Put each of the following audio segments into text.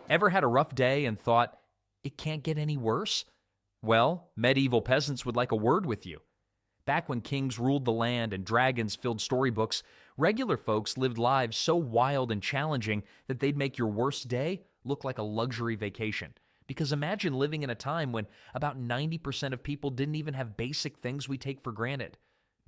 Ever had a rough day and thought, it can't get any worse? Well, medieval peasants would like a word with you. Back when kings ruled the land and dragons filled storybooks, regular folks lived lives so wild and challenging that they'd make your worst day look like a luxury vacation. Because imagine living in a time when about 90% of people didn't even have basic things we take for granted.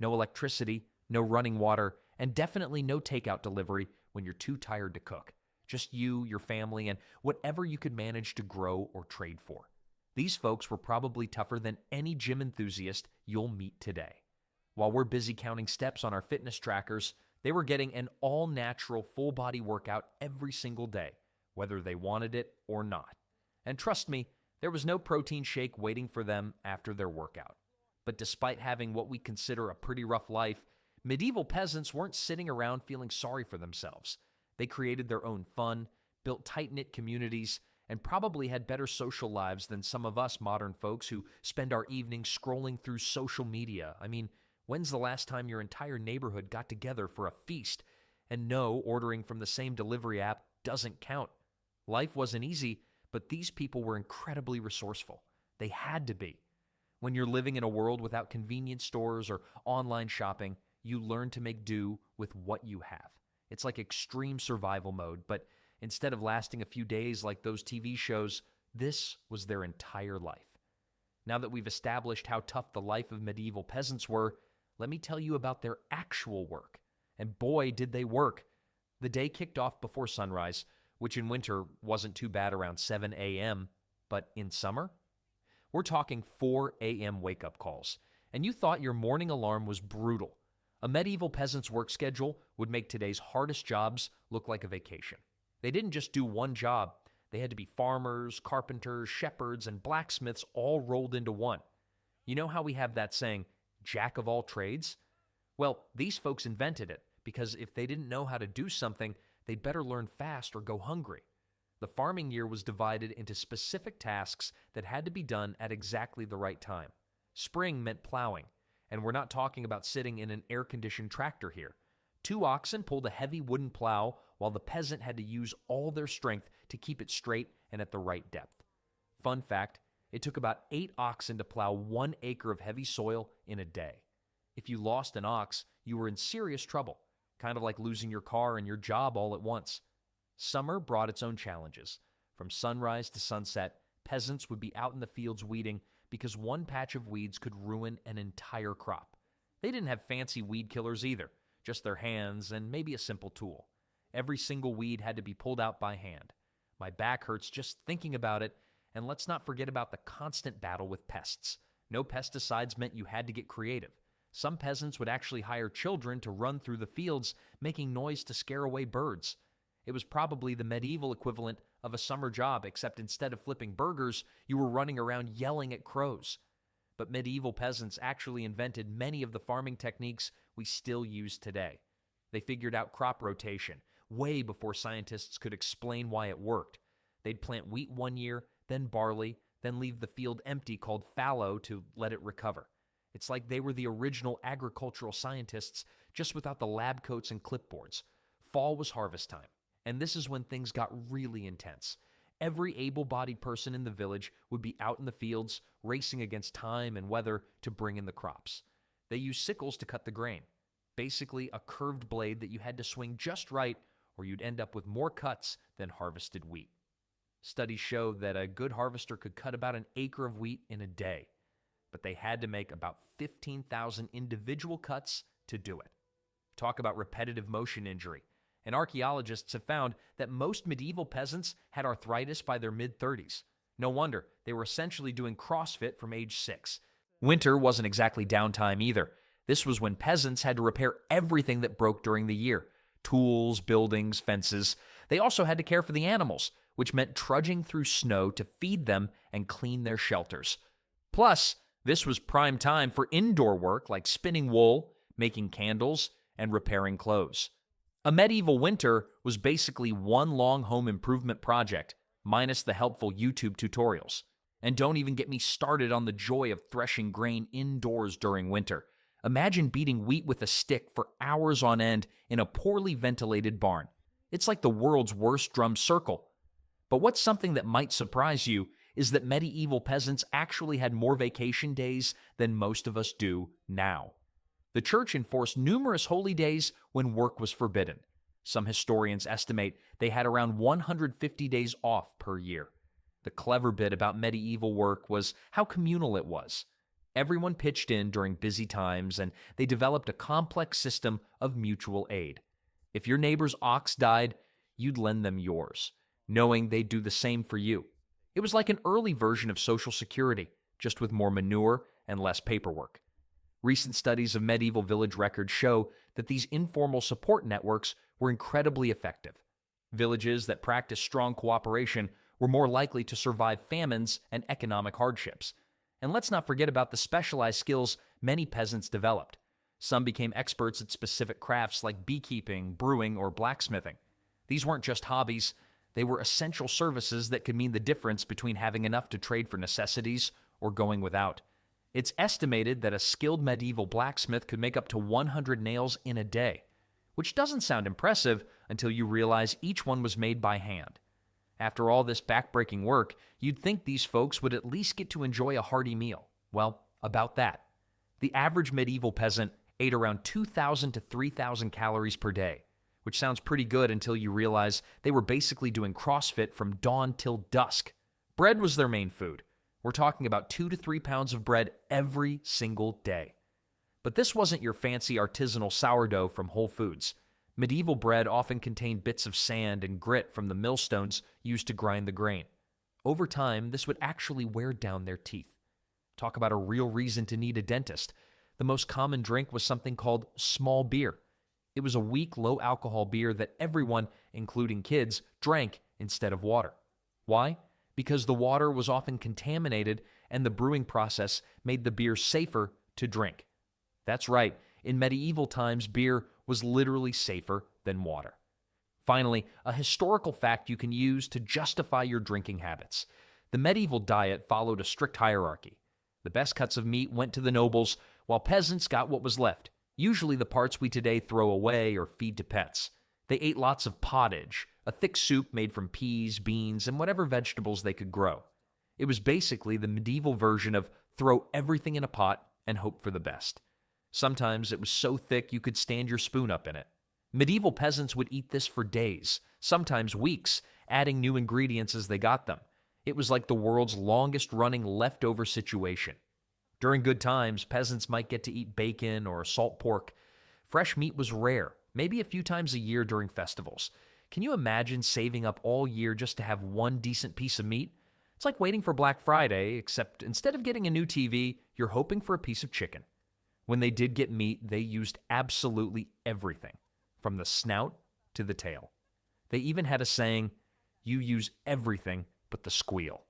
No electricity, no running water, and definitely no takeout delivery when you're too tired to cook. Just you, your family, and whatever you could manage to grow or trade for. These folks were probably tougher than any gym enthusiast you'll meet today. While we're busy counting steps on our fitness trackers, they were getting an all-natural, full-body workout every single day, whether they wanted it or not. And trust me, there was no protein shake waiting for them after their workout. But despite having what we consider a pretty rough life, medieval peasants weren't sitting around feeling sorry for themselves. They created their own fun, built tight-knit communities, and probably had better social lives than some of us modern folks who spend our evenings scrolling through social media. I mean, when's the last time your entire neighborhood got together for a feast? And no, ordering from the same delivery app doesn't count. Life wasn't easy, but these people were incredibly resourceful. They had to be. When you're living in a world without convenience stores or online shopping, you learn to make do with what you have. It's like extreme survival mode, but instead of lasting a few days like those TV shows, this was their entire life. Now that we've established how tough the life of medieval peasants were, let me tell you about their actual work. And boy, did they work. The day kicked off before sunrise, which in winter wasn't too bad around 7 a.m., but in summer? We're talking 4 a.m. wake-up calls, and you thought your morning alarm was brutal. A medieval peasant's work schedule would make today's hardest jobs look like a vacation. They didn't just do one job. They had to be farmers, carpenters, shepherds, and blacksmiths all rolled into one. You know how we have that saying, jack of all trades? Well, these folks invented it because if they didn't know how to do something, they'd better learn fast or go hungry. The farming year was divided into specific tasks that had to be done at exactly the right time. Spring meant plowing, and we're not talking about sitting in an air-conditioned tractor here. 2 oxen pulled a heavy wooden plow while the peasant had to use all their strength to keep it straight and at the right depth. Fun fact, it took about 8 oxen to plow 1 acre of heavy soil in a day. If you lost an ox, you were in serious trouble, kind of like losing your car and your job all at once. Summer brought its own challenges. From sunrise to sunset, peasants would be out in the fields weeding because one patch of weeds could ruin an entire crop. They didn't have fancy weed killers either, just their hands and maybe a simple tool. Every single weed had to be pulled out by hand. My back hurts just thinking about it, and let's not forget about the constant battle with pests. No pesticides meant you had to get creative. Some peasants would actually hire children to run through the fields, making noise to scare away birds. It was probably the medieval equivalent of a summer job, except instead of flipping burgers, you were running around yelling at crows. But medieval peasants actually invented many of the farming techniques we still use today. They figured out crop rotation way before scientists could explain why it worked. They'd plant wheat one year, then barley, then leave the field empty called fallow to let it recover. It's like they were the original agricultural scientists, just without the lab coats and clipboards. Fall was harvest time, and this is when things got really intense. Every able-bodied person in the village would be out in the fields, racing against time and weather to bring in the crops. They used sickles to cut the grain, basically a curved blade that you had to swing just right or you'd end up with more cuts than harvested wheat. Studies show that a good harvester could cut about an acre of wheat in a day, but they had to make about 15,000 individual cuts to do it. Talk about repetitive motion injury. And archaeologists have found that most medieval peasants had arthritis by their mid-30s. No wonder, they were essentially doing CrossFit from age 6. Winter wasn't exactly downtime either. This was when peasants had to repair everything that broke during the year. Tools, buildings, fences. They also had to care for the animals, which meant trudging through snow to feed them and clean their shelters. Plus, this was prime time for indoor work like spinning wool, making candles, and repairing clothes. A medieval winter was basically one long home improvement project, minus the helpful YouTube tutorials. And don't even get me started on the joy of threshing grain indoors during winter. Imagine beating wheat with a stick for hours on end in a poorly ventilated barn. It's like the world's worst drum circle. But what's something that might surprise you is that medieval peasants actually had more vacation days than most of us do now. The church enforced numerous holy days when work was forbidden. Some historians estimate they had around 150 days off per year. The clever bit about medieval work was how communal it was. Everyone pitched in during busy times, and they developed a complex system of mutual aid. If your neighbor's ox died, you'd lend them yours, knowing they'd do the same for you. It was like an early version of Social Security, just with more manure and less paperwork. Recent studies of medieval village records show that these informal support networks were incredibly effective. Villages that practiced strong cooperation were more likely to survive famines and economic hardships. And let's not forget about the specialized skills many peasants developed. Some became experts at specific crafts like beekeeping, brewing, or blacksmithing. These weren't just hobbies, they were essential services that could mean the difference between having enough to trade for necessities or going without. It's estimated that a skilled medieval blacksmith could make up to 100 nails in a day, which doesn't sound impressive until you realize each one was made by hand. After all this backbreaking work, you'd think these folks would at least get to enjoy a hearty meal. Well, about that. The average medieval peasant ate around 2,000 to 3,000 calories per day, which sounds pretty good until you realize they were basically doing CrossFit from dawn till dusk. Bread was their main food. We're talking about 2 to 3 pounds of bread every single day. But this wasn't your fancy artisanal sourdough from Whole Foods. Medieval bread often contained bits of sand and grit from the millstones used to grind the grain. Over time, this would actually wear down their teeth. Talk about a real reason to need a dentist. The most common drink was something called small beer. It was a weak, low-alcohol beer that everyone, including kids, drank instead of water. Why? Because the water was often contaminated and the brewing process made the beer safer to drink. That's right, in medieval times, beer was literally safer than water. Finally, a historical fact you can use to justify your drinking habits. The medieval diet followed a strict hierarchy. The best cuts of meat went to the nobles, while peasants got what was left, usually the parts we today throw away or feed to pets. They ate lots of pottage, a thick soup made from peas, beans, and whatever vegetables they could grow. It was basically the medieval version of throw everything in a pot and hope for the best. Sometimes it was so thick you could stand your spoon up in it. Medieval peasants would eat this for days, sometimes weeks, adding new ingredients as they got them. It was like the world's longest-running leftover situation. During good times, peasants might get to eat bacon or salt pork. Fresh meat was rare, maybe a few times a year during festivals. Can you imagine saving up all year just to have one decent piece of meat? It's like waiting for Black Friday, except instead of getting a new TV, you're hoping for a piece of chicken. When they did get meat, they used absolutely everything, from the snout to the tail. They even had a saying, "You use everything but the squeal."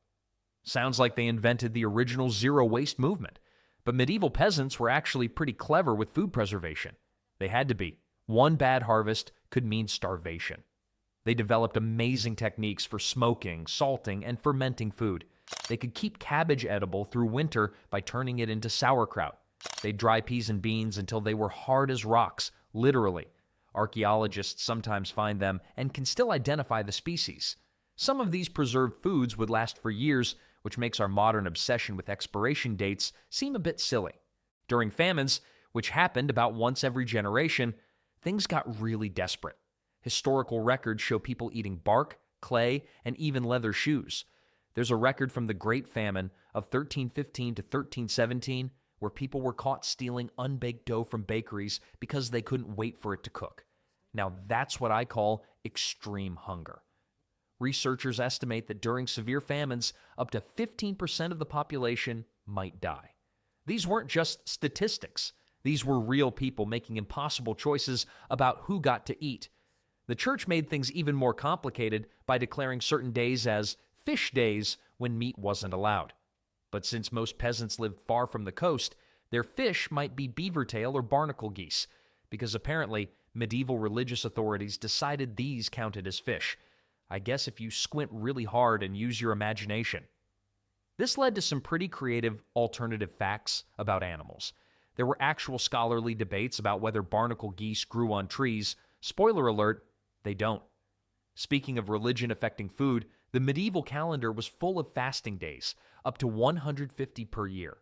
Sounds like they invented the original zero-waste movement. But medieval peasants were actually pretty clever with food preservation. They had to be. One bad harvest could mean starvation. They developed amazing techniques for smoking, salting, and fermenting food. They could keep cabbage edible through winter by turning it into sauerkraut. They'd dry peas and beans until they were hard as rocks, literally. Archaeologists sometimes find them and can still identify the species. Some of these preserved foods would last for years, which makes our modern obsession with expiration dates seem a bit silly. During famines, which happened about once every generation, things got really desperate. Historical records show people eating bark, clay, and even leather shoes. There's a record from the Great Famine of 1315 to 1317 where people were caught stealing unbaked dough from bakeries because they couldn't wait for it to cook. Now that's what I call extreme hunger. Researchers estimate that during severe famines, up to 15% of the population might die. These weren't just statistics. These were real people making impossible choices about who got to eat. The church made things even more complicated by declaring certain days as fish days when meat wasn't allowed. But since most peasants lived far from the coast, their fish might be beaver tail or barnacle geese, because apparently medieval religious authorities decided these counted as fish. I guess if you squint really hard and use your imagination. This led to some pretty creative alternative facts about animals. There were actual scholarly debates about whether barnacle geese grew on trees. Spoiler alert, they don't. Speaking of religion affecting food, The medieval calendar was full of fasting days, up to 150 per year.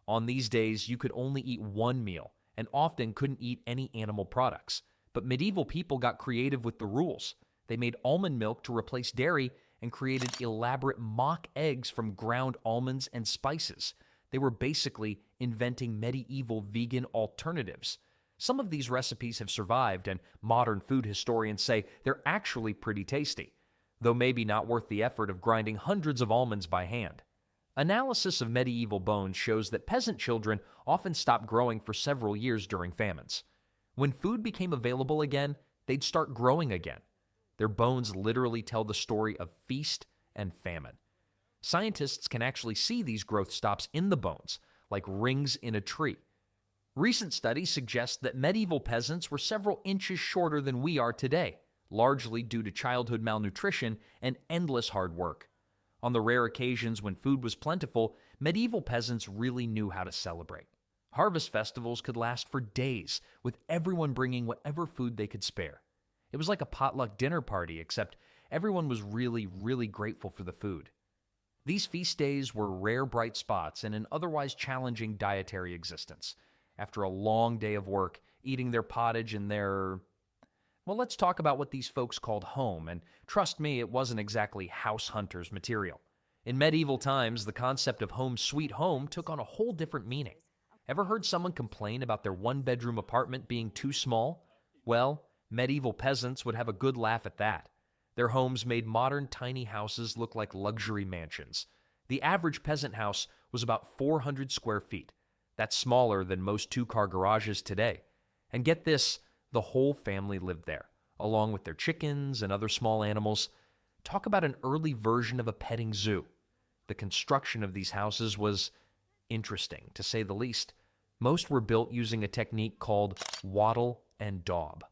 On these days, you could only eat one meal and often couldn't eat any animal products. But medieval people got creative with the rules. They made almond milk to replace dairy and created elaborate mock eggs from ground almonds and spices. They were basically inventing medieval vegan alternatives. Some of these recipes have survived, and modern food historians say they're actually pretty tasty, though maybe not worth the effort of grinding hundreds of almonds by hand. Analysis of medieval bones shows that peasant children often stopped growing for several years during famines. When food became available again, they'd start growing again. Their bones literally tell the story of feast and famine. Scientists can actually see these growth stops in the bones, like rings in a tree. Recent studies suggest that medieval peasants were several inches shorter than we are today, largely due to childhood malnutrition and endless hard work. On the rare occasions when food was plentiful, medieval peasants really knew how to celebrate. Harvest festivals could last for days, with everyone bringing whatever food they could spare. It was like a potluck dinner party, except everyone was really, really grateful for the food. These feast days were rare bright spots in an otherwise challenging dietary existence. After a long day of work, eating their pottage in their... Well, let's talk about what these folks called home, and trust me, it wasn't exactly house hunters material. In medieval times, the concept of home sweet home took on a whole different meaning. Ever heard someone complain about their one-bedroom apartment being too small? Well, medieval peasants would have a good laugh at that. Their homes made modern tiny houses look like luxury mansions. The average peasant house was about 400 square feet. That's smaller than most two-car garages today. And get this, the whole family lived there, along with their chickens and other small animals. Talk about an early version of a petting zoo. The construction of these houses was interesting, to say the least. Most were built using a technique called wattle and daub.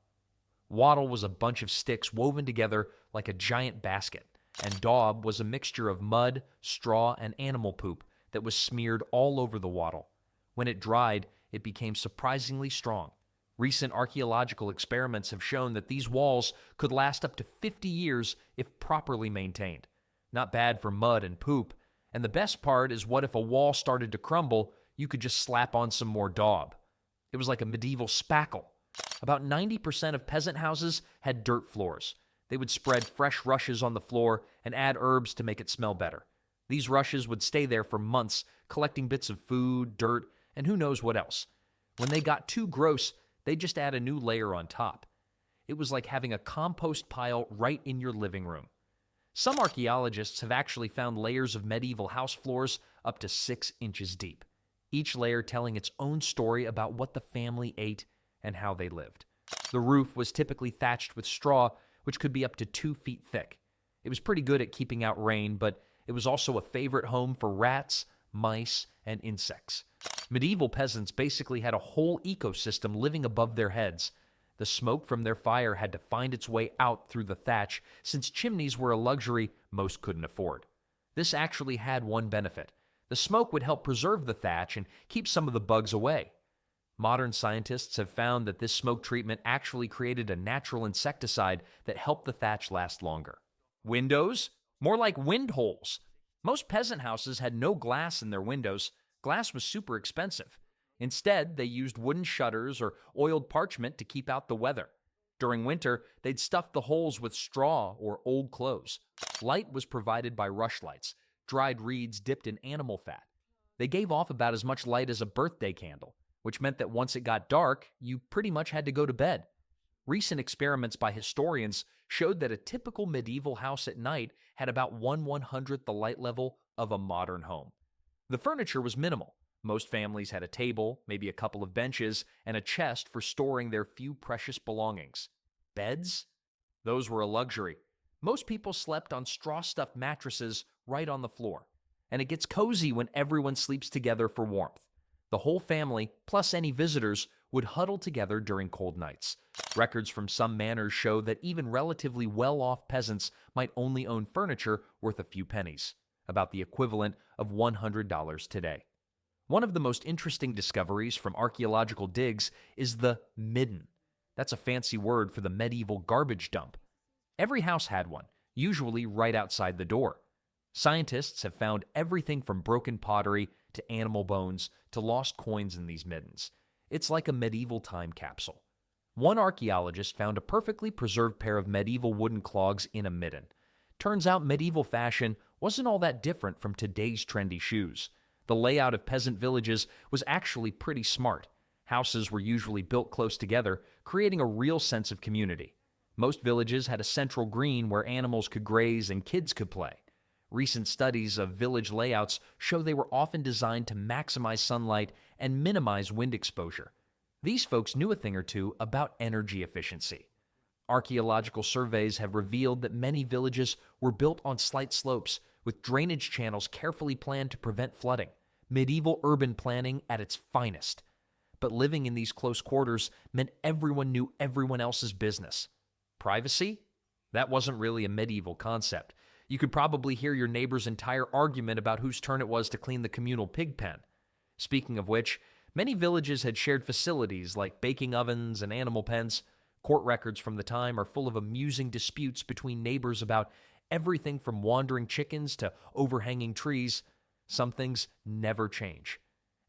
Wattle was a bunch of sticks woven together like a giant basket, and daub was a mixture of mud, straw, and animal poop that was smeared all over the wattle. When it dried, it became surprisingly strong. Recent archaeological experiments have shown that these walls could last up to 50 years if properly maintained. Not bad for mud and poop. And the best part is, what if a wall started to crumble, you could just slap on some more daub. It was like a medieval spackle. About 90% of peasant houses had dirt floors. They would spread fresh rushes on the floor and add herbs to make it smell better. These rushes would stay there for months, collecting bits of food, dirt, and who knows what else. When they got too gross, they'd just add a new layer on top. It was like having a compost pile right in your living room. Some archaeologists have actually found layers of medieval house floors up to 6 inches deep, each layer telling its own story about what the family ate and how they lived. The roof was typically thatched with straw, which could be up to 2 feet thick. It was pretty good at keeping out rain, but it was also a favorite home for rats, mice, and insects. Medieval peasants basically had a whole ecosystem living above their heads. The smoke from their fire had to find its way out through the thatch, since chimneys were a luxury most couldn't afford. This actually had one benefit. The smoke would help preserve the thatch and keep some of the bugs away. Modern scientists have found that this smoke treatment actually created a natural insecticide that helped the thatch last longer. Windows? More like wind holes. Most peasant houses had no glass in their windows. Glass was super expensive. Instead, they used wooden shutters or oiled parchment to keep out the weather. During winter, they'd stuff the holes with straw or old clothes. Light was provided by rushlights, dried reeds dipped in animal fat. They gave off about as much light as a birthday candle, which meant that once it got dark, you pretty much had to go to bed. Recent experiments by historians showed that a typical medieval house at night had about 1/100th the light level of a modern home. The furniture was minimal. Most families had a table, maybe a couple of benches, and a chest for storing their few precious belongings. Beds? Those were a luxury. Most people slept on straw-stuffed mattresses right on the floor. And it gets cozy when everyone sleeps together for warmth. The whole family, plus any visitors, would huddle together during cold nights. Records from some manors show that even relatively well-off peasants might only own furniture worth a few pennies, about the equivalent of $100 today. One of the most interesting discoveries from archaeological digs is the midden. That's a fancy word for the medieval garbage dump. Every house had one, usually right outside the door. Scientists have found everything from broken pottery to animal bones to lost coins in these middens. It's like a medieval time capsule. One archaeologist found a perfectly preserved pair of medieval wooden clogs in a midden. Turns out medieval fashion wasn't all that different from today's trendy shoes. The layout of peasant villages was actually pretty smart. Houses were usually built close together, creating a real sense of community. Most villages had a central green where animals could graze and kids could play. Recent studies of village layouts show they were often designed to maximize sunlight and minimize wind exposure. These folks knew a thing or two about energy efficiency. Archaeological surveys have revealed that many villages were built on slight slopes, with drainage channels carefully planned to prevent flooding. Medieval urban planning at its finest. But living in these close quarters meant everyone knew everyone else's business. Privacy? That wasn't really a medieval concept. You could probably hear your neighbor's entire argument about whose turn it was to clean the communal pig pen. Speaking of which, many villages had shared facilities like baking ovens and animal pens. Court records from the time are full of amusing disputes between neighbors about everything from wandering chickens to overhanging trees. Some things never change.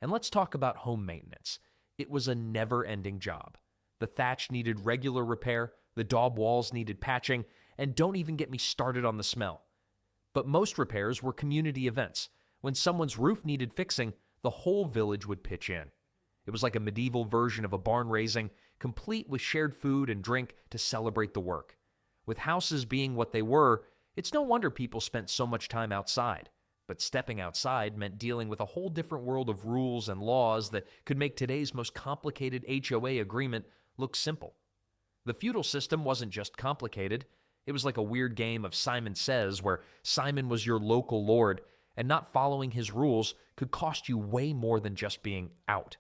And let's talk about home maintenance. It was a never-ending job. The thatch needed regular repair, the daub walls needed patching, and don't even get me started on the smell. But most repairs were community events. When someone's roof needed fixing, the whole village would pitch in. It was like a medieval version of a barn raising, complete with shared food and drink to celebrate the work. With houses being what they were, it's no wonder people spent so much time outside. But stepping outside meant dealing with a whole different world of rules and laws that could make today's most complicated HOA agreement look simple. The feudal system wasn't just complicated. It was like a weird game of Simon Says, where Simon was your local lord, and not following his rules could cost you way more than just being out.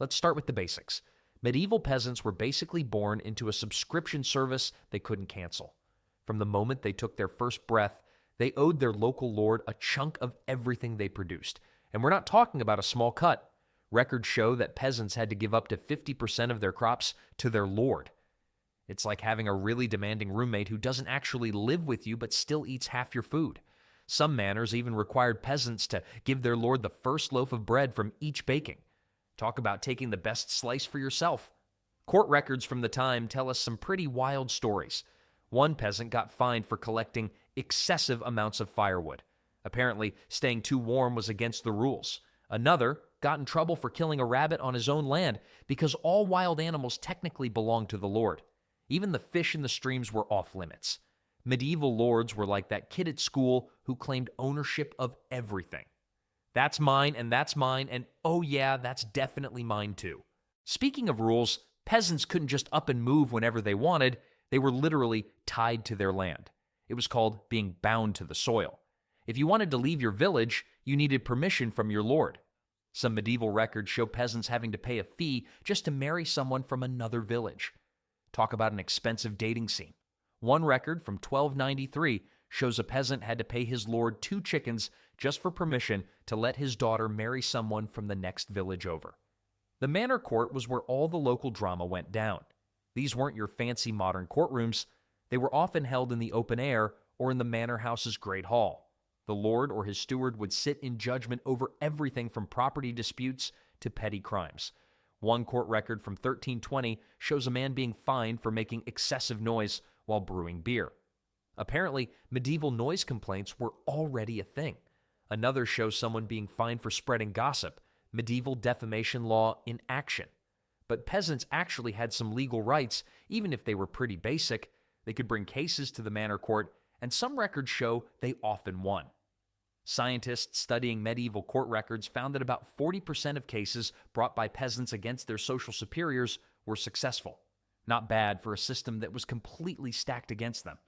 Let's start with the basics. Medieval peasants were basically born into a subscription service they couldn't cancel. From the moment they took their first breath, they owed their local lord a chunk of everything they produced. And we're not talking about a small cut. Records show that peasants had to give up to 50% of their crops to their lord. It's like having a really demanding roommate who doesn't actually live with you but still eats half your food. Some manors even required peasants to give their lord the first loaf of bread from each baking. Talk about taking the best slice for yourself. Court records from the time tell us some pretty wild stories. One peasant got fined for collecting excessive amounts of firewood. Apparently, staying too warm was against the rules. Another got in trouble for killing a rabbit on his own land because all wild animals technically belonged to the lord. Even the fish in the streams were off limits. Medieval lords were like that kid at school who claimed ownership of everything. That's mine, and oh yeah, that's definitely mine too. Speaking of rules, peasants couldn't just up and move whenever they wanted. They were literally tied to their land. It was called being bound to the soil. If you wanted to leave your village, you needed permission from your lord. Some medieval records show peasants having to pay a fee just to marry someone from another village. Talk about an expensive dating scene. One record from 1293 shows a peasant had to pay his lord 2 chickens just for permission to let his daughter marry someone from the next village over. The manor court was where all the local drama went down. These weren't your fancy modern courtrooms. They were often held in the open air or in the manor house's great hall. The lord or his steward would sit in judgment over everything from property disputes to petty crimes. One court record from 1320 shows a man being fined for making excessive noise while brewing beer. Apparently, medieval noise complaints were already a thing. Another shows someone being fined for spreading gossip, medieval defamation law in action. But peasants actually had some legal rights, even if they were pretty basic. They could bring cases to the manor court, and some records show they often won. Scientists studying medieval court records found that about 40% of cases brought by peasants against their social superiors were successful. Not bad for a system that was completely stacked against them.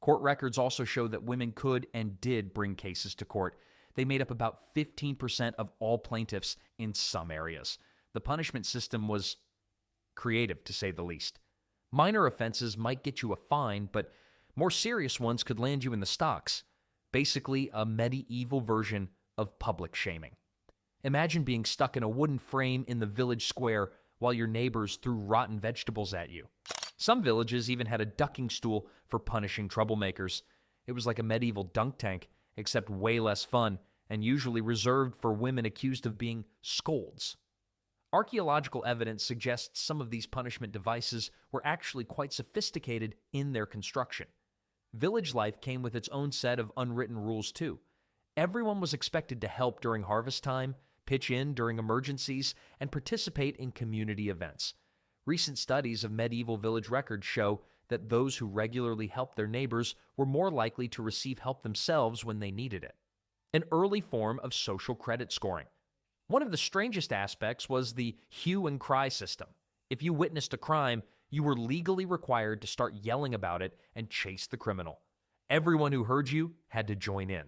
Court records also show that women could and did bring cases to court. They made up about 15% of all plaintiffs in some areas. The punishment system was creative, to say the least. Minor offenses might get you a fine, but more serious ones could land you in the stocks. Basically, a medieval version of public shaming. Imagine being stuck in a wooden frame in the village square while your neighbors threw rotten vegetables at you. Some villages even had a ducking stool for punishing troublemakers. It was like a medieval dunk tank, except way less fun, and usually reserved for women accused of being scolds. Archaeological evidence suggests some of these punishment devices were actually quite sophisticated in their construction. Village life came with its own set of unwritten rules too. Everyone was expected to help during harvest time, pitch in during emergencies, and participate in community events. Recent studies of medieval village records show that those who regularly helped their neighbors were more likely to receive help themselves when they needed it. An early form of social credit scoring. One of the strangest aspects was the hue and cry system. If you witnessed a crime, you were legally required to start yelling about it and chase the criminal. Everyone who heard you had to join in.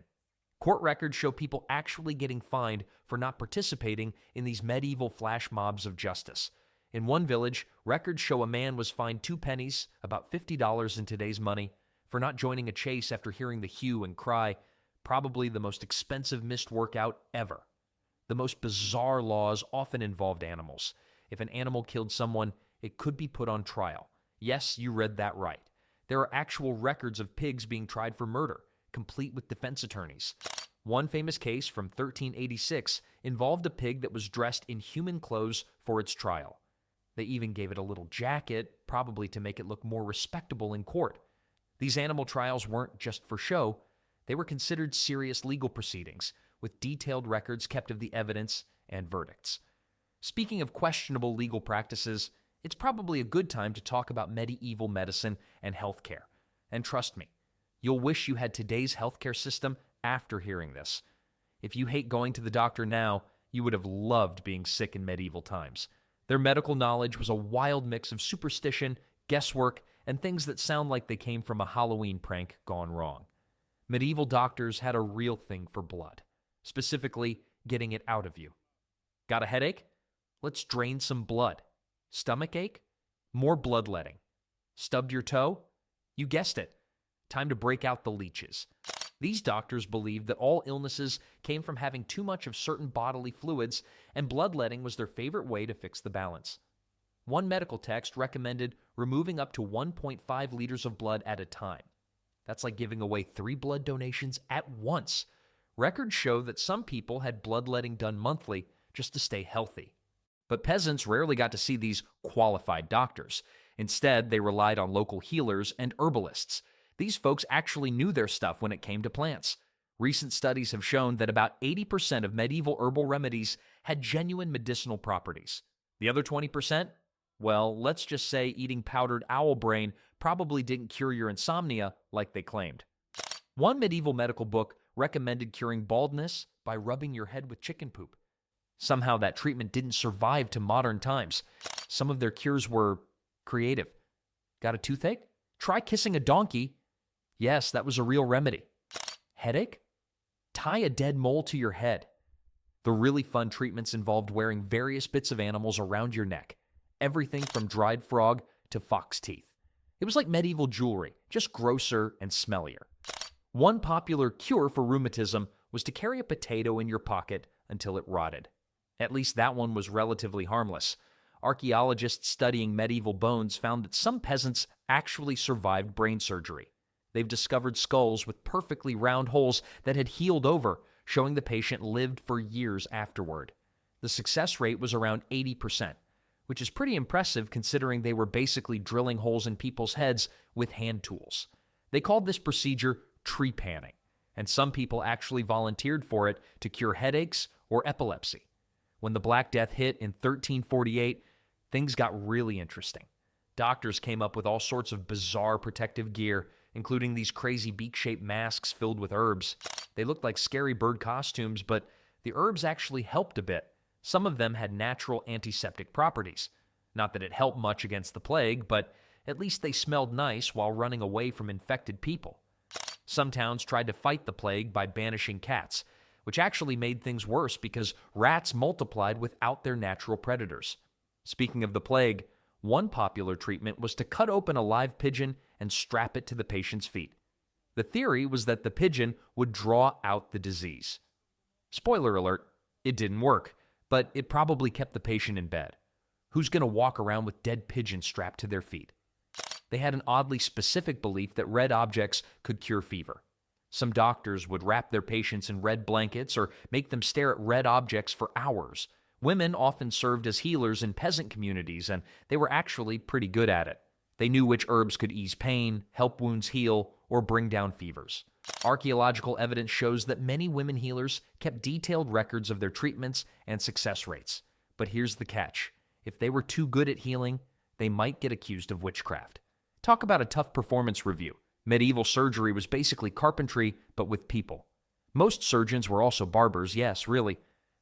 Court records show people actually getting fined for not participating in these medieval flash mobs of justice. In one village, records show a man was fined 2 pennies, about $50 in today's money, for not joining a chase after hearing the hue and cry, probably the most expensive missed workout ever. The most bizarre laws often involved animals. If an animal killed someone, it could be put on trial. Yes, you read that right. There are actual records of pigs being tried for murder, complete with defense attorneys. One famous case from 1386 involved a pig that was dressed in human clothes for its trial. They even gave it a little jacket, probably to make it look more respectable in court. These animal trials weren't just for show. They were considered serious legal proceedings, with detailed records kept of the evidence and verdicts. Speaking of questionable legal practices, it's probably a good time to talk about medieval medicine and healthcare. And trust me, you'll wish you had today's healthcare system after hearing this. If you hate going to the doctor now, you would have loved being sick in medieval times. Their medical knowledge was a wild mix of superstition, guesswork, and things that sound like they came from a Halloween prank gone wrong. Medieval doctors had a real thing for blood, specifically getting it out of you. Got a headache? Let's drain some blood. Stomach ache? More bloodletting. Stubbed your toe? You guessed it. Time to break out the leeches. These doctors believed that all illnesses came from having too much of certain bodily fluids, and bloodletting was their favorite way to fix the balance. One medical text recommended removing up to 1.5 liters of blood at a time. That's like giving away 3 blood donations at once. Records show that some people had bloodletting done monthly just to stay healthy. But peasants rarely got to see these qualified doctors. Instead, they relied on local healers and herbalists. These folks actually knew their stuff when it came to plants. Recent studies have shown that about 80% of medieval herbal remedies had genuine medicinal properties. The other 20%? Well, let's just say eating powdered owl brain probably didn't cure your insomnia like they claimed. One medieval medical book recommended curing baldness by rubbing your head with chicken poop. Somehow that treatment didn't survive to modern times. Some of their cures were creative. Got a toothache? Try kissing a donkey. Yes, that was a real remedy. Headache? Tie a dead mole to your head. The really fun treatments involved wearing various bits of animals around your neck. Everything from dried frog to fox teeth. It was like medieval jewelry, just grosser and smellier. One popular cure for rheumatism was to carry a potato in your pocket until it rotted. At least that one was relatively harmless. Archaeologists studying medieval bones found that some peasants actually survived brain surgery. They've discovered skulls with perfectly round holes that had healed over, showing the patient lived for years afterward. The success rate was around 80%, which is pretty impressive considering they were basically drilling holes in people's heads with hand tools. They called this procedure tree panning, and some people actually volunteered for it to cure headaches or epilepsy. When the Black Death hit in 1348, things got really interesting. Doctors came up with all sorts of bizarre protective gear, including these crazy beak-shaped masks filled with herbs. They looked like scary bird costumes, but the herbs actually helped a bit. Some of them had natural antiseptic properties. Not that it helped much against the plague, but at least they smelled nice while running away from infected people. Some towns tried to fight the plague by banishing cats, which actually made things worse because rats multiplied without their natural predators. Speaking of the plague, one popular treatment was to cut open a live pigeon and strap it to the patient's feet. The theory was that the pigeon would draw out the disease. Spoiler alert, it didn't work, but it probably kept the patient in bed. Who's going to walk around with dead pigeons strapped to their feet? They had an oddly specific belief that red objects could cure fever. Some doctors would wrap their patients in red blankets or make them stare at red objects for hours. Women often served as healers in peasant communities, and they were actually pretty good at it. They knew which herbs could ease pain, help wounds heal, or bring down fevers. Archaeological evidence shows that many women healers kept detailed records of their treatments and success rates. But here's the catch. If they were too good at healing, they might get accused of witchcraft. Talk about a tough performance review. Medieval surgery was basically carpentry, but with people. Most surgeons were also barbers, yes, really.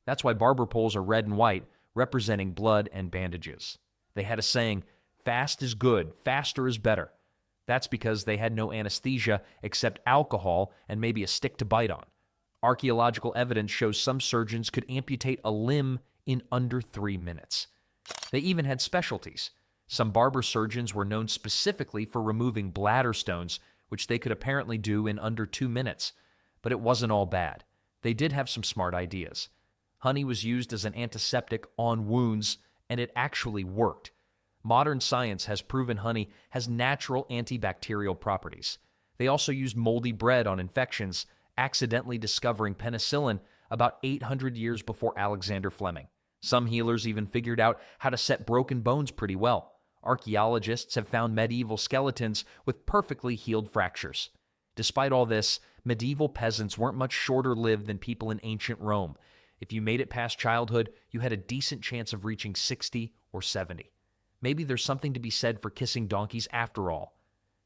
That's why barber poles are red and white, representing blood and bandages. They had a saying, "Fast is good, faster is better." That's because they had no anesthesia except alcohol and maybe a stick to bite on. Archaeological evidence shows some surgeons could amputate a limb in under 3 minutes. They even had specialties. Some barber surgeons were known specifically for removing bladder stones, which they could apparently do in under 2 minutes. But it wasn't all bad. They did have some smart ideas. Honey was used as an antiseptic on wounds, and it actually worked. Modern science has proven honey has natural antibacterial properties. They also used moldy bread on infections, accidentally discovering penicillin about 800 years before Alexander Fleming. Some healers even figured out how to set broken bones pretty well. Archaeologists have found medieval skeletons with perfectly healed fractures. Despite all this, medieval peasants weren't much shorter lived than people in ancient Rome. If you made it past childhood, you had a decent chance of reaching 60 or 70. Maybe there's something to be said for kissing donkeys after all.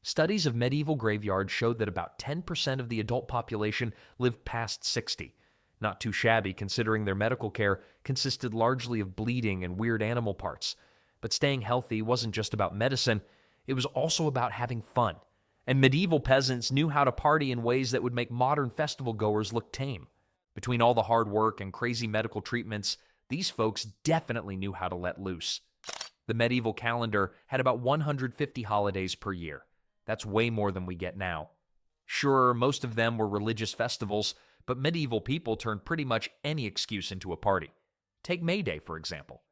Studies of medieval graveyards showed that about 10% of the adult population lived past 60. Not too shabby considering their medical care consisted largely of bleeding and weird animal parts. But staying healthy wasn't just about medicine, it was also about having fun. And medieval peasants knew how to party in ways that would make modern festival goers look tame. Between all the hard work and crazy medical treatments, these folks definitely knew how to let loose. The medieval calendar had about 150 holidays per year. That's way more than we get now. Sure, most of them were religious festivals, but medieval people turned pretty much any excuse into a party. Take May Day, for example.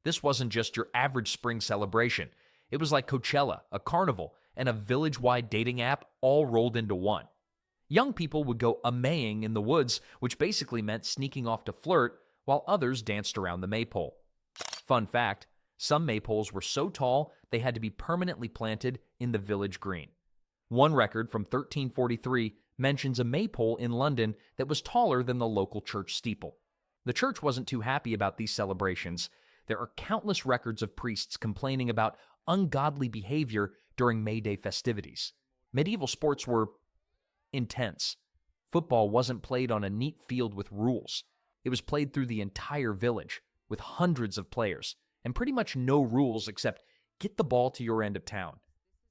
This wasn't just your average spring celebration. It was like Coachella, a carnival, and a village-wide dating app all rolled into one. Young people would go a-maying in the woods, which basically meant sneaking off to flirt, while others danced around the maypole. Fun fact, some maypoles were so tall they had to be permanently planted in the village green. One record from 1343 mentions a maypole in London that was taller than the local church steeple. The church wasn't too happy about these celebrations. There are countless records of priests complaining about ungodly behavior during May Day festivities. Medieval sports were intense. Football wasn't played on a neat field with rules. It was played through the entire village, with hundreds of players, and pretty much no rules except get the ball to your end of town.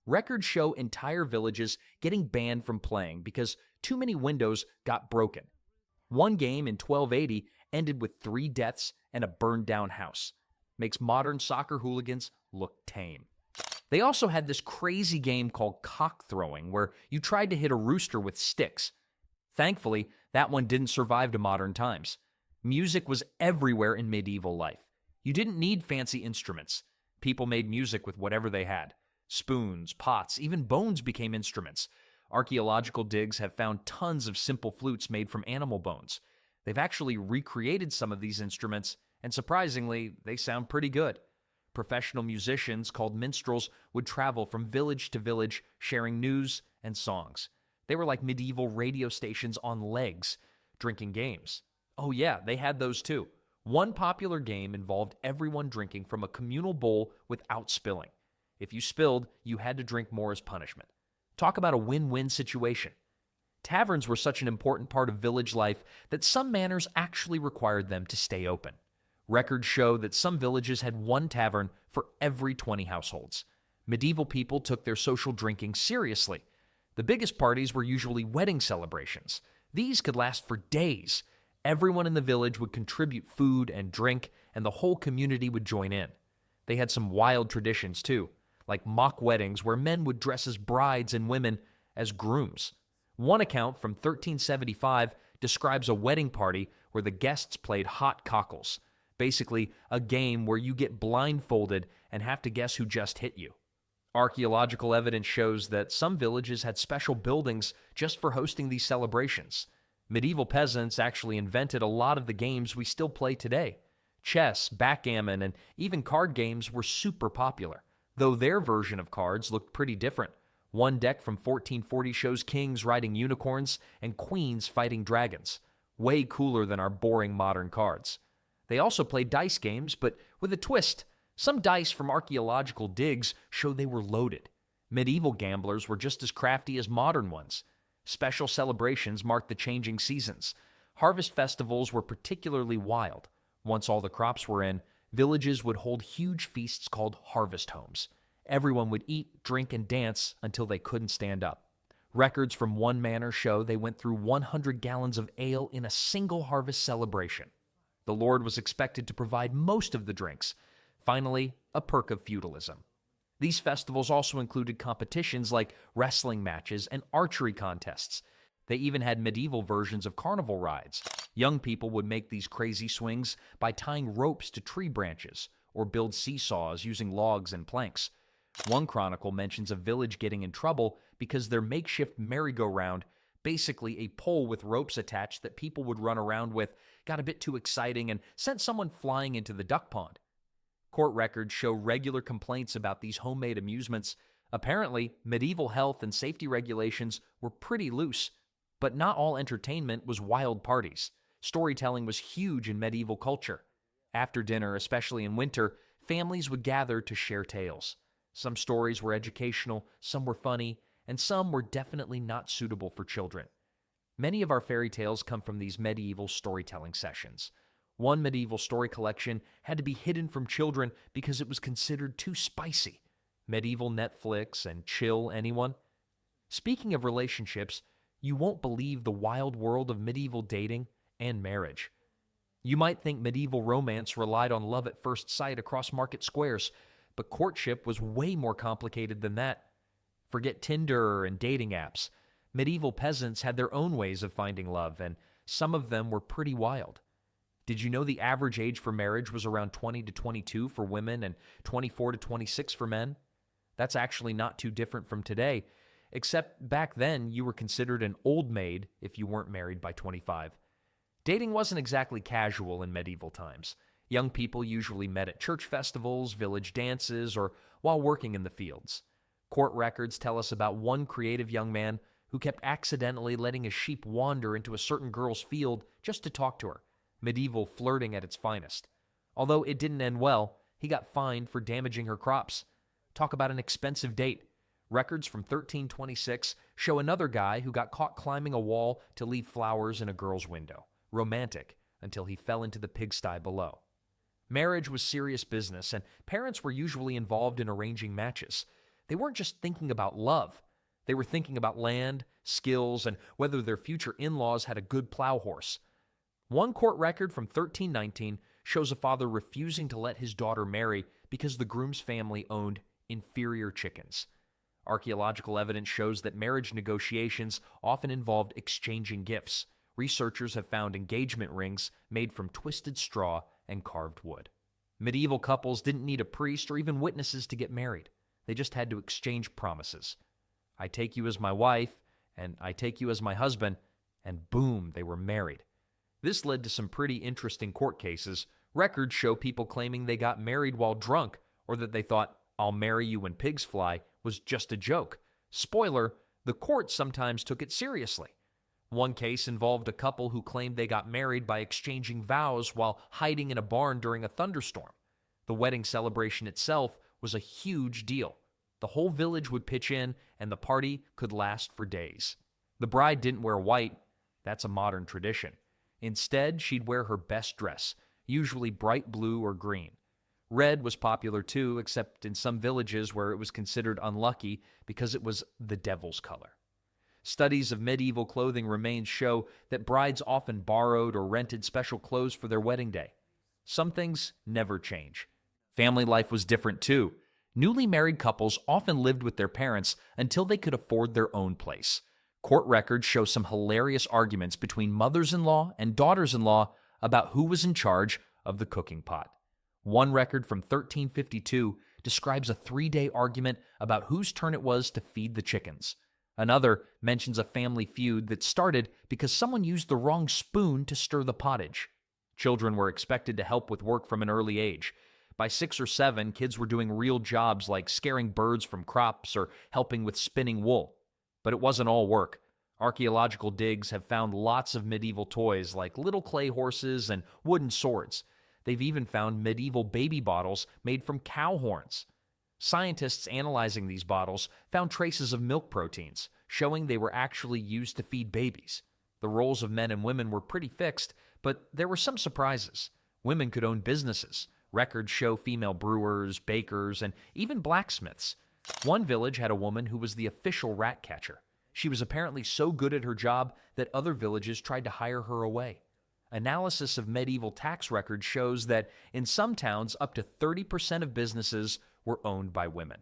Records show entire villages getting banned from playing because too many windows got broken. One game in 1280 ended with 3 deaths and a burned-down house. Makes modern soccer hooligans look tame. They also had this crazy game called cock throwing, where you tried to hit a rooster with sticks. Thankfully, that one didn't survive to modern times. Music was everywhere in medieval life. You didn't need fancy instruments. People made music with whatever they had. Spoons, pots, even bones became instruments. Archaeological digs have found tons of simple flutes made from animal bones. They've actually recreated some of these instruments, and surprisingly, they sound pretty good. Professional musicians called minstrels would travel from village to village, sharing news and songs. They were like medieval radio stations on legs, drinking games. Oh yeah, they had those too. One popular game involved everyone drinking from a communal bowl without spilling. If you spilled, you had to drink more as punishment. Talk about a win-win situation. Taverns were such an important part of village life that some manors actually required them to stay open. Records show that some villages had one tavern for every 20 households. Medieval people took their social drinking seriously. The biggest parties were usually wedding celebrations. These could last for days. Everyone in the village would contribute food and drink, and the whole community would join in. They had some wild traditions too, like mock weddings where men would dress as brides and women as grooms. One account from 1375 describes a wedding party where the guests played hot cockles, basically a game where you get blindfolded and have to guess who just hit you. Archaeological evidence shows that some villages had special buildings just for hosting these celebrations. Medieval peasants actually invented a lot of the games we still play today. Chess, backgammon, and even card games were super popular, though their version of cards looked pretty different. One deck from 1440 shows kings riding unicorns and queens fighting dragons. Way cooler than our boring modern cards. They also played dice games, but with a twist. Some dice from archaeological digs show they were loaded. Medieval gamblers were just as crafty as modern ones. Special celebrations marked the changing seasons. Harvest festivals were particularly wild. Once all the crops were in, villages would hold huge feasts called harvest homes. Everyone would eat, drink, and dance until they couldn't stand up. Records from one manor show they went through 100 gallons of ale in a single harvest celebration. The lord was expected to provide most of the drinks. Finally, a perk of feudalism. These festivals also included competitions like wrestling matches and archery contests. They even had medieval versions of carnival rides. Young people would make these crazy swings by tying ropes to tree branches or build seesaws using logs and planks. One chronicle mentions a village getting in trouble because their makeshift merry-go-round, basically a pole with ropes attached that people would run around with, got a bit too exciting and sent someone flying into the duck pond. Court records show regular complaints about these homemade amusements. Apparently, medieval health and safety regulations were pretty loose, but not all entertainment was wild parties. Storytelling was huge in medieval culture. After dinner, especially in winter, families would gather to share tales. Some stories were educational, some were funny, and some were definitely not suitable for children. Many of our fairy tales come from these medieval storytelling sessions. One medieval story collection had to be hidden from children because it was considered too spicy. Medieval Netflix and chill, anyone? Speaking of relationships, you won't believe the wild world of medieval dating and marriage. You might think medieval romance relied on love at first sight across market squares, but courtship was way more complicated than that. Forget Tinder and dating apps. Medieval peasants had their own ways of finding love, and some of them were pretty wild. Did you know the average age for marriage was around 20 to 22 for women and 24 to 26 for men? That's actually not too different from today, except back then you were considered an old maid if you weren't married by 25. Dating wasn't exactly casual in medieval times. Young people usually met at church festivals, village dances, or while working in the fields. Court records tell us about one creative young man who kept accidentally letting his sheep wander into a certain girl's field just to talk to her. Medieval flirting at its finest. Although it didn't end well, he got fined for damaging her crops. Talk about an expensive date. Records from 1326 show another guy who got caught climbing a wall to leave flowers in a girl's window. Romantic, until he fell into the pigsty below. Marriage was serious business, and parents were usually involved in arranging matches. They weren't just thinking about love. They were thinking about land, skills, and whether their future in-laws had a good plow horse. One court record from 1319 shows a father refusing to let his daughter marry because the groom's family owned inferior chickens. Archaeological evidence shows that marriage negotiations often involved exchanging gifts. Researchers have found engagement rings made from twisted straw and carved wood. Medieval couples didn't need a priest or even witnesses to get married. They just had to exchange promises. I take you as my wife, and I take you as my husband, and boom, they were married. This led to some pretty interesting court cases. Records show people claiming they got married while drunk, or that they thought, "I'll marry you when pigs fly," was just a joke. Spoiler, the court sometimes took it seriously. One case involved a couple who claimed they got married by exchanging vows while hiding in a barn during a thunderstorm. The wedding celebration itself was a huge deal. The whole village would pitch in, and the party could last for days. The bride didn't wear white. That's a modern tradition. Instead, she'd wear her best dress, usually bright blue or green. Red was popular too, except in some villages where it was considered unlucky because it was the devil's color. Studies of medieval clothing remains show that brides often borrowed or rented special clothes for their wedding day. Some things never change. Family life was different too. Newly married couples often lived with their parents until they could afford their own place. Court records show some hilarious arguments between mothers-in-law and daughters-in-law about who was in charge of the cooking pot. One record from 1352 describes a 3-day argument about whose turn it was to feed the chickens. Another mentions a family feud that started because someone used the wrong spoon to stir the pottage. Children were expected to help with work from an early age. By 6 or 7, kids were doing real jobs like scaring birds from crops or helping with spinning wool. But it wasn't all work. Archaeological digs have found lots of medieval toys like little clay horses and wooden swords. They've even found medieval baby bottles made from cow horns. Scientists analyzing these bottles found traces of milk proteins, showing they were actually used to feed babies. The roles of men and women were pretty fixed, but there were some surprises. Women could own businesses. Records show female brewers, bakers, and even blacksmiths. One village had a woman who was the official rat catcher. She was apparently so good at her job that other villages tried to hire her away. Analysis of medieval tax records shows that in some towns, up to 30% of businesses were owned by women.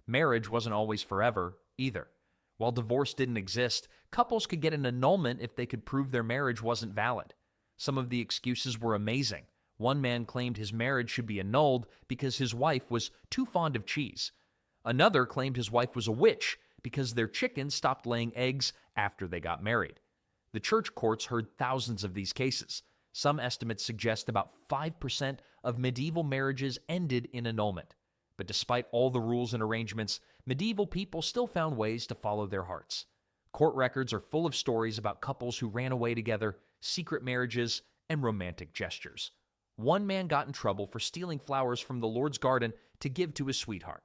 Marriage wasn't always forever, either. While divorce didn't exist, couples could get an annulment if they could prove their marriage wasn't valid. Some of the excuses were amazing. One man claimed his marriage should be annulled because his wife was too fond of cheese. Another claimed his wife was a witch because their chickens stopped laying eggs after they got married. The church courts heard thousands of these cases. Some estimates suggest about 5% of medieval marriages ended in annulment. But despite all the rules and arrangements, medieval people still found ways to follow their hearts. Court records are full of stories about couples who ran away together, secret marriages, and romantic gestures. One man got in trouble for stealing flowers from the Lord's garden to give to his sweetheart.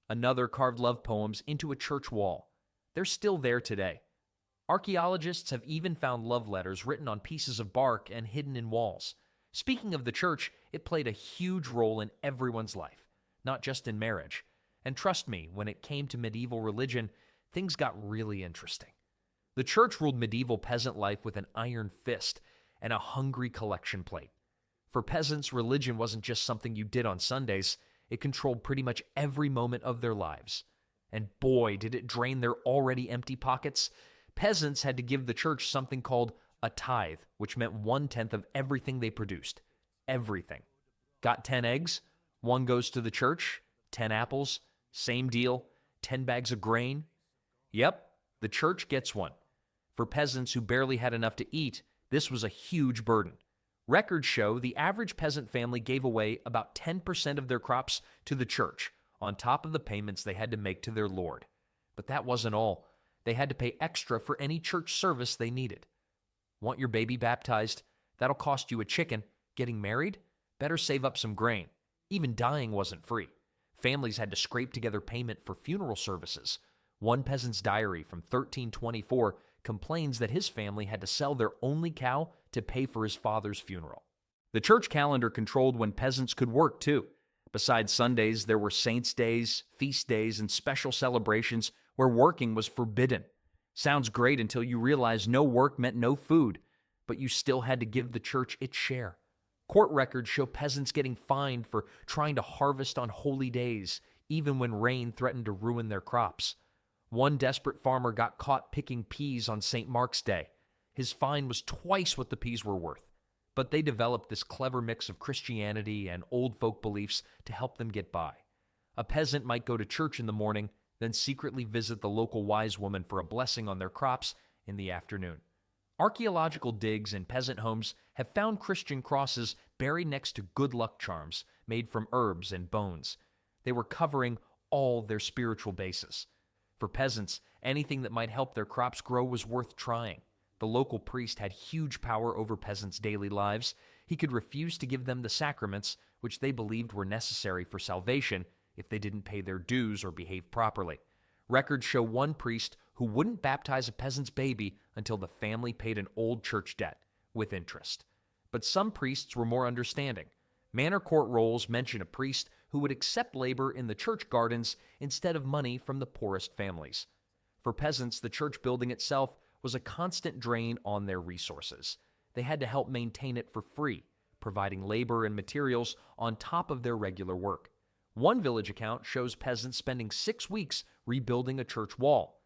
Another carved love poems into a church wall. They're still there today. Archaeologists have even found love letters written on pieces of bark and hidden in walls. Speaking of the church, it played a huge role in everyone's life, not just in marriage. And trust me, when it came to medieval religion, things got really interesting. The church ruled medieval peasant life with an iron fist and a hungry collection plate. For peasants, religion wasn't just something you did on Sundays. It controlled pretty much every moment of their lives. And boy, did it drain their already empty pockets. Peasants had to give the church something called a tithe, which meant 1/10 of everything they produced. Everything. Got 10 eggs? 1 goes to the church. 10 apples? Same deal. 10 bags of grain? Yep, the church gets 1. For peasants who barely had enough to eat, this was a huge burden. Records show the average peasant family gave away about 10% of their crops to the church, on top of the payments they had to make to their lord. But that wasn't all. They had to pay extra for any church service they needed. Want your baby baptized? That'll cost you a chicken. Getting married? Better save up some grain. Even dying wasn't free. Families had to scrape together payment for funeral services. One peasant's diary from 1324 complains that his family had to sell their only cow to pay for his father's funeral. The church calendar controlled when peasants could work, too. Besides Sundays, there were saints' days, feast days, and special celebrations where working was forbidden. Sounds great until you realize no work meant no food, but you still had to give the church its share. Court records show peasants getting fined for trying to harvest on holy days, even when rain threatened to ruin their crops. One desperate farmer got caught picking peas on St. Mark's Day. His fine was twice what the peas were worth. But they developed this clever mix of Christianity and old folk beliefs to help them get by. A peasant might go to church in the morning, then secretly visit the local wise woman for a blessing on their crops in the afternoon. Archaeological digs in peasant homes have found Christian crosses buried next to good luck charms made from herbs and bones. They were covering all their spiritual bases. For peasants, anything that might help their crops grow was worth trying. The local priest had huge power over peasants' daily lives. He could refuse to give them the sacraments, which they believed were necessary for salvation, if they didn't pay their dues or behave properly. Records show one priest who wouldn't baptize a peasant's baby until the family paid an old church debt, with interest. But some priests were more understanding. Manor court rolls mention a priest who would accept labor in the church gardens instead of money from the poorest families. For peasants, the church building itself was a constant drain on their resources. They had to help maintain it for free, providing labor and materials on top of their regular work. One village account shows peasants spending 6 weeks rebuilding a church wall.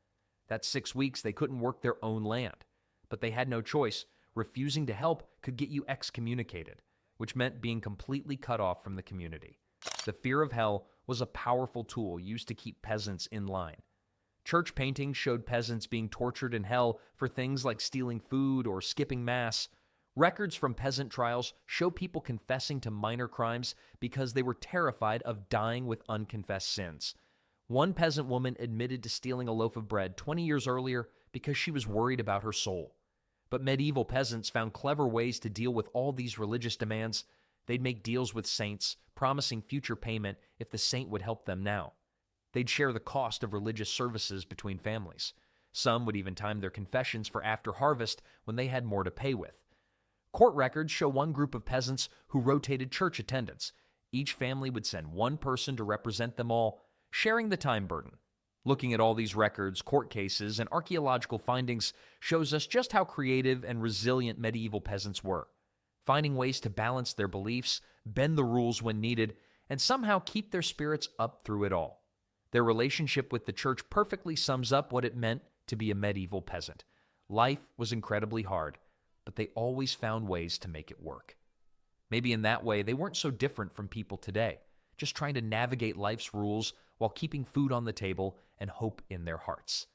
That's 6 weeks they couldn't work their own land. But they had no choice. Refusing to help could get you excommunicated, which meant being completely cut off from the community. The fear of hell was a powerful tool used to keep peasants in line. Church paintings showed peasants being tortured in hell for things like stealing food or skipping mass. Records from peasant trials show people confessing to minor crimes because they were terrified of dying with unconfessed sins. One peasant woman admitted to stealing a loaf of bread 20 years earlier because she was worried about her soul. But medieval peasants found clever ways to deal with all these religious demands. They'd make deals with saints, promising future payment if the saint would help them now. They'd share the cost of religious services between families. Some would even time their confessions for after harvest when they had more to pay with. Court records show one group of peasants who rotated church attendance. Each family would send one person to represent them all, sharing the time burden. Looking at all these records, court cases, and archaeological findings shows us just how creative and resilient medieval peasants were, finding ways to balance their beliefs, bend the rules when needed, and somehow keep their spirits up through it all. Their relationship with the church perfectly sums up what it meant to be a medieval peasant. Life was incredibly hard, but they always found ways to make it work. Maybe in that way, they weren't so different from people today, just trying to navigate life's rules while keeping food on the table and hope in their hearts.